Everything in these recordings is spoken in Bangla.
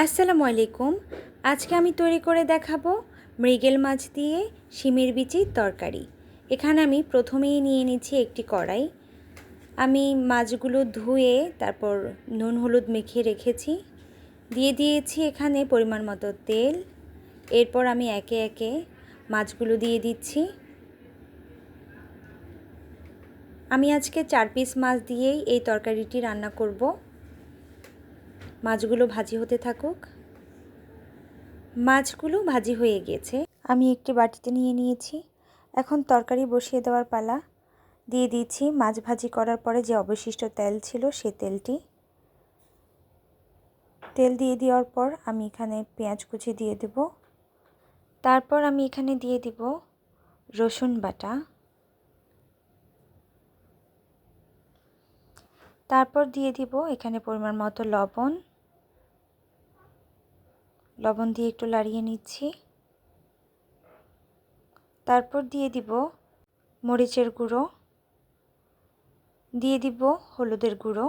আসসালামু আলাইকুম। আজকে আমি তৈরি করে দেখাবো মৃগেল মাছ দিয়ে শিমের বিচির তরকারি। এখানে আমি প্রথমেই নিয়ে নিচ্ছি একটি কড়াই। আমি মাছগুলো ধুয়ে তারপর নুন হলুদ মেখে রেখেছি। দিয়ে দিয়েছি এখানে পরিমাণ মতো তেল। এরপর আমি একে একে মাছগুলো দিয়ে দিচ্ছি। আমি আজকে 4 পিস মাছ দিয়েই এই তরকারিটি রান্না করব। মাছগুলো ভাজি হতে থাকুক। মাছগুলো ভাজি হয়ে গেছে। আমি একটি বাটিতে নিয়ে নিয়েছি। এখন তরকারি বসিয়ে দেওয়ার পালা। দিয়ে দিচ্ছি মাছ ভাজি করার পরে যে অবশিষ্ট তেল ছিল সে তেলটি। তেল দিয়ে দেওয়ার পর আমি এখানে পেঁয়াজ কুচি দিয়ে দেব। তারপর আমি এখানে দিয়ে দিব রসুন বাটা। তারপর দিয়ে দিব এখানে পরিমাণ মতো লবণ। লবণ দিয়ে একটু নাড়িয়ে নিচ্ছি। তারপর দিয়ে দিব মরিচের গুঁড়ো, দিয়ে দিব হলুদের গুঁড়ো।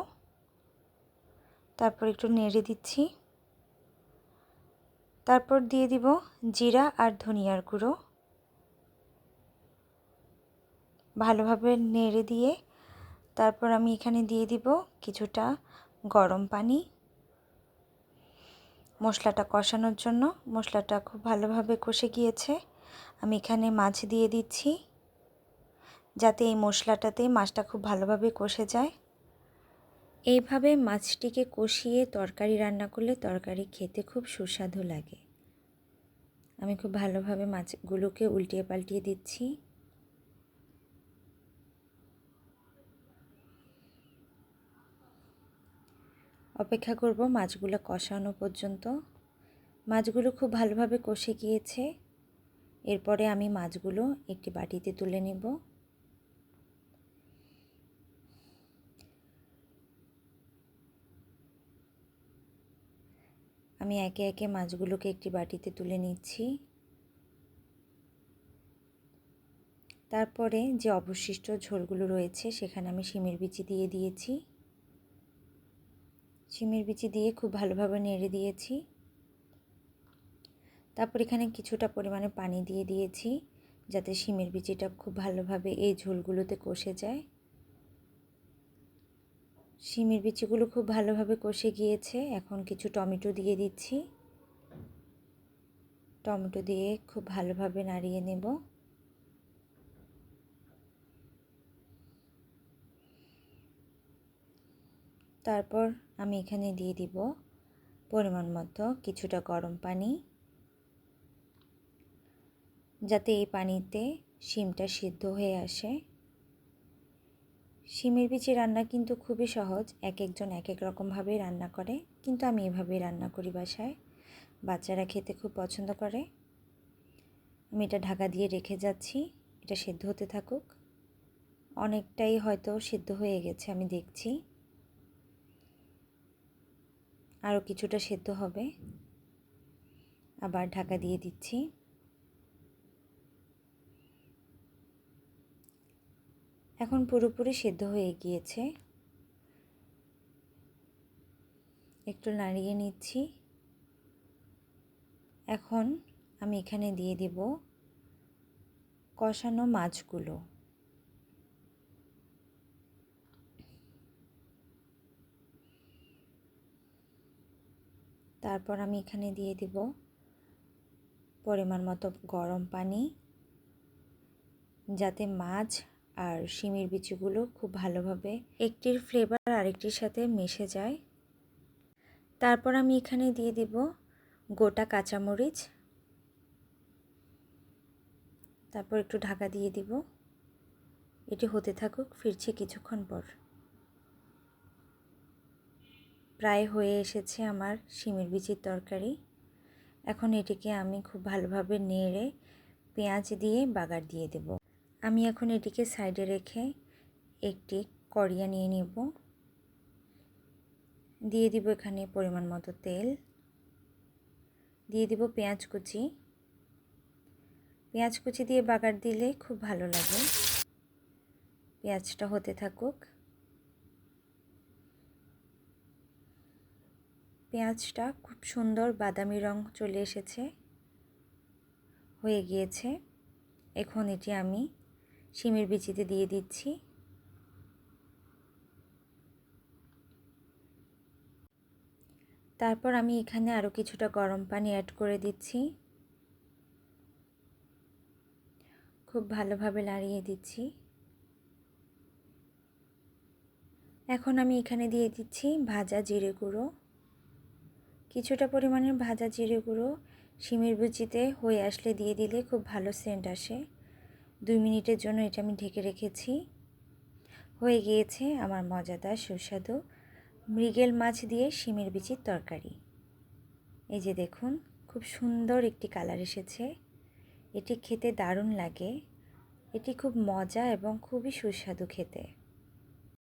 তারপর একটু নেড়ে দিচ্ছি। তারপর দিয়ে দিব জিরা আর ধনিয়ার গুঁড়ো। ভালোভাবে নেড়ে দিয়ে তারপর আমি এখানে দিয়ে দিব কিছুটা গরম পানি মশলাটা কষানোর জন্য। মশলাটা খুব ভালোভাবে কষে গিয়েছে। আমি এখানে মাছ দিয়ে দিচ্ছি যাতে এই মশলাটাতে মাছটা খুব ভালোভাবে কষে যায়। এইভাবে মাছটিকে কষিয়ে তরকারি রান্না করলে তরকারি খেতে খুব সুস্বাদু লাগে। আমি খুব ভালোভাবে মাছগুলোকে উল্টিয়ে পাল্টিয়ে দিচ্ছি। অপেক্ষা করব মাছগুলো কষানো পর্যন্ত। মাছগুলো খুব ভালোভাবে কষে গিয়েছে। এরপরে আমি মাছগুলো একটি বাটিতে তুলে নেব। আমি একে একে মাছগুলোকে একটি বাটিতে তুলে নিচ্ছি। তারপরে যে অবশিষ্ট ঝোলগুলো রয়েছে সেখানে আমি শিমের বিচি দিয়ে দিয়েছি। শিমের বিচি দিয়ে খুব ভালোভাবে নেড়ে দিয়েছি। তারপর এখানে কিছুটা পরিমাণে পানি দিয়ে দিয়েছি যাতে শিমের বিচিটা খুব ভালোভাবে এই ঝোলগুলোতে কষে যায়। শিমের বিচিগুলো খুব ভালোভাবে কষে গিয়েছে। এখন কিছু টমেটো দিয়ে দিচ্ছি। টমেটো দিয়ে খুব ভালোভাবে নাড়িয়ে নেব। তারপর আমি এখানে দিয়ে দিব পরিমাণ মতো কিছুটা গরম পানি যাতে এই পানিতে শিমটা সিদ্ধ হয়ে আসে। শিমের বিচি রান্না কিন্তু খুবই সহজ। এক একজন এক এক রকমভাবেই রান্না করে, কিন্তু আমি এভাবেই রান্না করি বাসায়। বাচ্চারা খেতে খুব পছন্দ করে। আমি এটা ঢাকা দিয়ে রেখে যাচ্ছি, এটা সিদ্ধ হতে থাকুক। অনেকটাই হয়তো সিদ্ধ হয়ে গেছে, আমি দেখছি আরও কিছুটা সিদ্ধ হবে। আবার ঢাকা দিয়ে দিচ্ছি। এখন পুরোপুরি সিদ্ধ হয়ে গিয়েছে। একটু নাড়িয়ে নিচ্ছি। এখন আমি এখানে দিয়ে দিব কষানো মাছগুলো। তারপর আমি এখানে দিয়ে দিব পরিমাণ মতো গরম পানি যাতে মাছ আর শিমের বিচিগুলো খুব ভালোভাবে একটির ফ্লেভার আরেকটির সাথে মিশে যায়। তারপর আমি এখানে দিয়ে দিব গোটা কাঁচামরিচ। তারপর একটু ঢাকা দিয়ে দিব। এটি হতে থাকুক, ফিরছি কিছুক্ষণ পর। প্রায় হয়ে এসেছে আমার শিমের বিচির তরকারি। এখন এটিকে আমি খুব ভালোভাবে নেড়ে পেঁয়াজ দিয়ে বাগার দিয়ে দেব। আমি এখন এটিকে সাইডে রেখে একটি কড়িয়া নিয়ে নেব। দিয়ে দিব এখানে পরিমাণ মতো তেল। দিয়ে দিব পেঁয়াজ কুচি। পেঁয়াজ কুচি দিয়ে বাগার দিলে খুব ভালো লাগে। পেঁয়াজটা হতে থাকুক। পেঁয়াজটা খুব সুন্দর বাদামি রং চলে এসেছে, হয়ে গিয়েছে। এখন এটি আমি শিমের বিচিতে দিয়ে দিচ্ছি। তারপর আমি এখানে আরও কিছুটা গরম পানি অ্যাড করে দিচ্ছি। খুব ভালোভাবে নাড়িয়ে দিচ্ছি। এখন আমি এখানে দিয়ে দিচ্ছি ভাজা জিরে গুঁড়ো। কিছুটা পরিমাণের ভাজা জিরে গুঁড়ো শিমের বিচিতে হয়ে আসলে দিয়ে দিলে খুব ভালো সেন্ট আসে। 2 মিনিটের জন্য এটা আমি ঢেকে রেখেছি। হয়ে গিয়েছে আমার মজাদার সুস্বাদু মৃগেল মাছ দিয়ে শিমের বিচির তরকারি। এই যে দেখুন, খুব সুন্দর একটি কালার এসেছে। এটি খেতে দারুণ লাগে। এটি খুব মজা এবং খুবই সুস্বাদু খেতে।